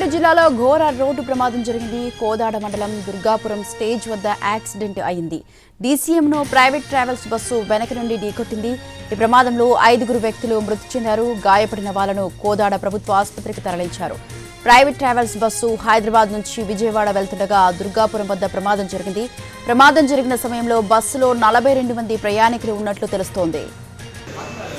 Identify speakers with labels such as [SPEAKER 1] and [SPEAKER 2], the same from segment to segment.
[SPEAKER 1] సూర్యాపేట జిల్లాలో ఘోర రోడ్డు ప్రమాదం జరిగింది. కోదాడ మండలం దుర్గాపురం స్టేజ్ వద్ద యాక్సిడెంట్ అయింది. డీసీఎంను ప్రైవేట్ ట్రావెల్స్ బస్సు వెనక నుండి ఢీకొట్టింది. ఈ ప్రమాదంలో 5 వ్యక్తులు మృతి చెందారు. గాయపడిన వాళ్లను కోదాడ ప్రభుత్వ ఆసుపత్రికి తరలించారు. ప్రైవేట్ ట్రావెల్స్ బస్సు హైదరాబాద్ నుంచి విజయవాడ వెళ్తుండగా దుర్గాపురం వద్ద ప్రమాదం జరిగింది. ప్రమాదం జరిగిన సమయంలో బస్సులో 42 మంది ప్రయాణికులు ఉన్నట్లు తెలుస్తోంది.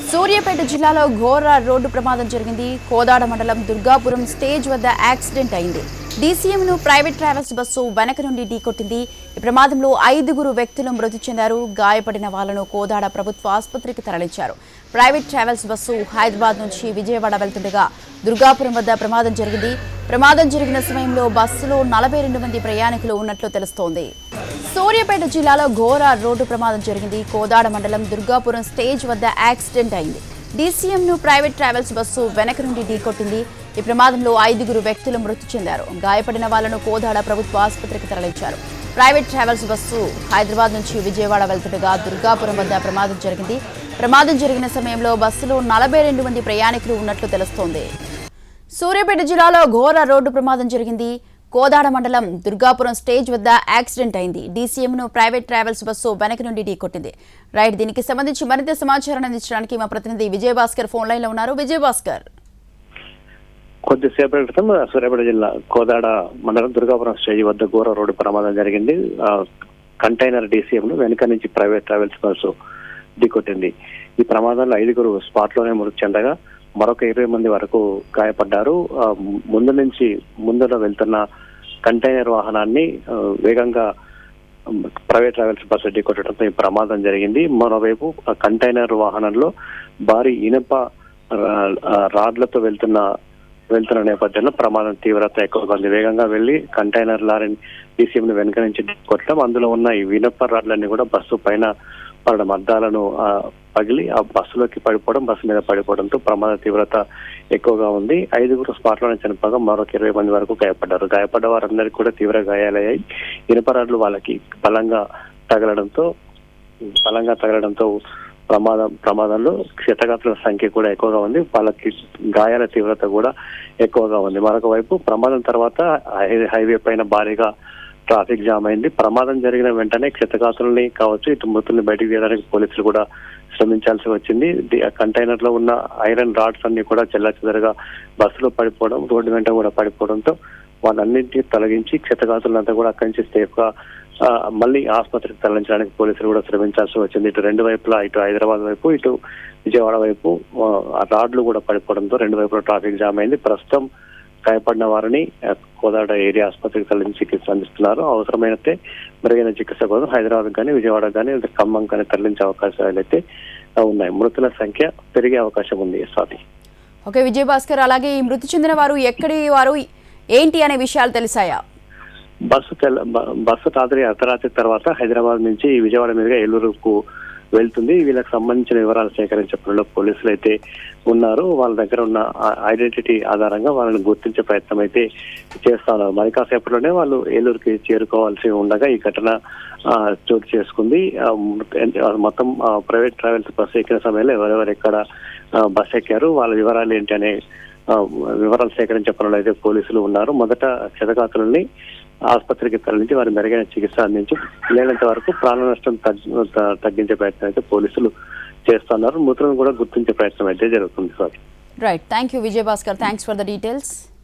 [SPEAKER 1] సూర్యాపేట జిల్లాలో ఘోర రోడ్డు ప్రమాదం జరిగింది. కోదాడ మండలం దుర్గాపురం స్టేజ్ వద్ద యాక్సిడెంట్ అయింది. డీసీఎంను ప్రైవేట్ ట్రావెల్స్ బస్సు వెనక నుండి ఢీకొట్టింది. ఈ ప్రమాదంలో 5 వ్యక్తులు మృతి చెందారు. గాయపడిన వాళ్లను కోదాడ ప్రభుత్వ ఆసుపత్రికి తరలించారు. ప్రైవేట్ ట్రావెల్స్ బస్సు హైదరాబాద్ నుంచి విజయవాడ వెళ్తుండగా దుర్గాపురం వద్ద ప్రమాదం జరిగింది. ప్రమాదం జరిగిన సమయంలో బస్సులో 42 మంది ప్రయాణికులు ఉన్నట్లు తెలుస్తోంది. సూర్యాపేట జిల్లాలో ఘోర రోడ్డు ప్రమాదం జరిగింది. కోదాడ మండలం దుర్గాపురం స్టేజ్ వద్ద యాక్సిడెంట్ అయింది. డీసీఎంను ప్రైవేట్ ట్రావెల్స్ బస్సు వెనక నుండి ఢీకొట్టింది. ఈ ప్రమాదంలో 5 వ్యక్తులు మృతి చెందారు. గాయపడిన వాళ్లను కోదాడ ప్రభుత్వ ఆసుపత్రికి తరలించారు. ప్రైవేట్ ట్రావెల్స్ బస్సు హైదరాబాద్ నుంచి విజయవాడ వెళ్తుండగా దుర్గాపురం వద్ద ప్రమాదం జరిగింది. ప్రమాదం జరిగిన సమయంలో బస్సులో 42 మంది ప్రయాణికులు ఉన్నట్లు తెలుస్తోంది. సూర్యాపేట జిల్లాలో ఘోర రోడ్డు ప్రమాదం జరిగింది. కోదాడ మండలం దుర్గాపురం స్టేజ్ వద్ద యాక్సిడెంట్ అయింది. డీసీఎంను ప్రైవేట్ ట్రావెల్స్ బస్సు వెనక నుండి ఢీకొట్టింది. రైట్, దీనికి సంబంధించి మరింత సమాచారాన్ని అందించడానికి మా ప్రతినిధి విజయభాస్కర్ ఫోన్ లైన్ లో ఉన్నారు. విజయభాస్కర్,
[SPEAKER 2] కొద్దిసేపటి క్రితం సూర్యాపేట జిల్లా కోదాడ మండలం దుర్గాపురం స్టేజ్ వద్ద ఘోర రోడ్డు ప్రమాదం జరిగింది. కంటైనర్ డీసీఎంను వెనుక నుంచి ప్రైవేట్ ట్రావెల్స్ బస్సు ఢీకొట్టింది. ఈ ప్రమాదంలో 5 స్పాట్ లోనే మృతి చెందగా మరొక 20 మంది వరకు గాయపడ్డారు. ముందులో వెళ్తున్న కంటైనర్ వాహనాన్ని వేగంగా ప్రైవేట్ ట్రావెల్స్ బస్సు ఢీకొట్టడంతో ఈ ప్రమాదం జరిగింది. మరోవైపు కంటైనర్ వాహనంలో భారీ ఇనుప రాడ్లతో వెళ్తున్న నేపథ్యంలో ప్రమాదం తీవ్రత ఎక్కువగా ఉంది. వేగంగా వెళ్లి కంటైనర్ లారీని డీసీఎం ను వెనుక నుంచి ఢీకొట్టడం, అందులో ఉన్న ఈ ఇనుప రాడ్లన్నీ కూడా బస్సు పైన పడడం, అద్దాలను పగిలి ఆ బస్సులోకి పడిపోవడం, బస్సు మీద పడిపోవడంతో ప్రమాద తీవ్రత ఎక్కువగా ఉంది. 5 స్పాట్ లోనే చనిపోగా మరొక 20 మంది వరకు గాయపడ్డారు. గాయపడ్డ వారందరికీ కూడా తీవ్ర గాయాలయ్యాయి. ఇనుపరాడ్లు వాళ్ళకి బలంగా తగలడంతో ప్రమాదంలో క్షతగాత్రుల సంఖ్య కూడా ఎక్కువగా ఉంది. వాళ్ళకి గాయాల తీవ్రత కూడా ఎక్కువగా ఉంది. మరొక వైపు ప్రమాదం తర్వాత హైవే పైన భారీగా ట్రాఫిక్ జామ్ అయింది. ప్రమాదం జరిగిన వెంటనే క్షతగాత్రుల్ని కావచ్చు, ఇటు మృతుల్ని బయటికి తీయడానికి పోలీసులు కూడా శ్రమించాల్సి వచ్చింది. కంటైనర్ లో ఉన్న ఐరన్ రాడ్స్ అన్ని కూడా చెల్లాచెదరుగా బస్సులో పడిపోవడం, రోడ్డు వెంట కూడా పడిపోవడంతో వాళ్ళన్నింటినీ తొలగించి క్షతగాత్రులంతా కూడా అక్కడి నుంచి సేఫ్ గా మళ్ళీ ఆసుపత్రికి తరలించడానికి పోలీసులు కూడా శ్రమించాల్సి వచ్చింది. ఇటు 2 వైపులా, ఇటు హైదరాబాద్ వైపు, ఇటు విజయవాడ వైపు ఆ రాడ్లు కూడా పడిపోవడంతో 2 వైపులా ట్రాఫిక్ జామ్ అయింది. ప్రస్తుతం గాయపడిన వారిని కోదాడ ఏరియా ఆసుపత్రికి తరలించి చికిత్స అందిస్తున్నారు. అవసరమైనతే మెరుగైన చికిత్స కోసం హైదరాబాద్ కానీ, విజయవాడ కానీ, ఖమ్మం కానీ తరలించే అవకాశాలు అయితే ఉన్నాయి. మృతుల సంఖ్య పెరిగే అవకాశం ఉంది. స్వాతి.
[SPEAKER 1] ఓకే విజయభాస్కర్, అలాగే ఈ మృతి చెందిన వారు ఎక్కడి వారు, ఏంటి అనే విషయాలు తెలిసాయా?
[SPEAKER 2] బస్సు అర్ధరాత్రి తర్వాత హైదరాబాద్ నుంచి విజయవాడ మీదుగా ఏలూరుకు వెళ్తుంది. వీళ్ళకి సంబంధించిన వివరాలు సేకరించే పనిలో పోలీసులు అయితే ఉన్నారు. వాళ్ళ దగ్గర ఉన్న ఐడెంటిటీ ఆధారంగా వాళ్ళని గుర్తించే ప్రయత్నం అయితే చేస్తా ఉన్నారు. మరి కాసేపట్లోనే వాళ్ళు ఏలూరుకి చేరుకోవాల్సి ఉండగా ఈ ఘటన చోటు చేసుకుంది. మొత్తం ప్రైవేట్ ట్రావెల్స్ బస్సు ఎక్కిన సమయంలో ఎవరెవరు ఎక్కడ బస్సు ఎక్కారు, వాళ్ళ వివరాలు ఏంటి అనే వివరాలు సేకరించే పనులు అయితే పోలీసులు ఉన్నారు. మొదట క్షతగాత్రుల్ని ఆసుపత్రికి తరలించి వారి మెరుగైన చికిత్స అందించి లేనంత వరకు ప్రాణ నష్టం తగ్గించే ప్రయత్నం అయితే పోలీసులు చేస్తున్నారు. మృతులను కూడా గుర్తించే ప్రయత్నం అయితే జరుగుతుంది. Sorry.
[SPEAKER 1] Right, thank you Vijayabhaskar, thanks for the details.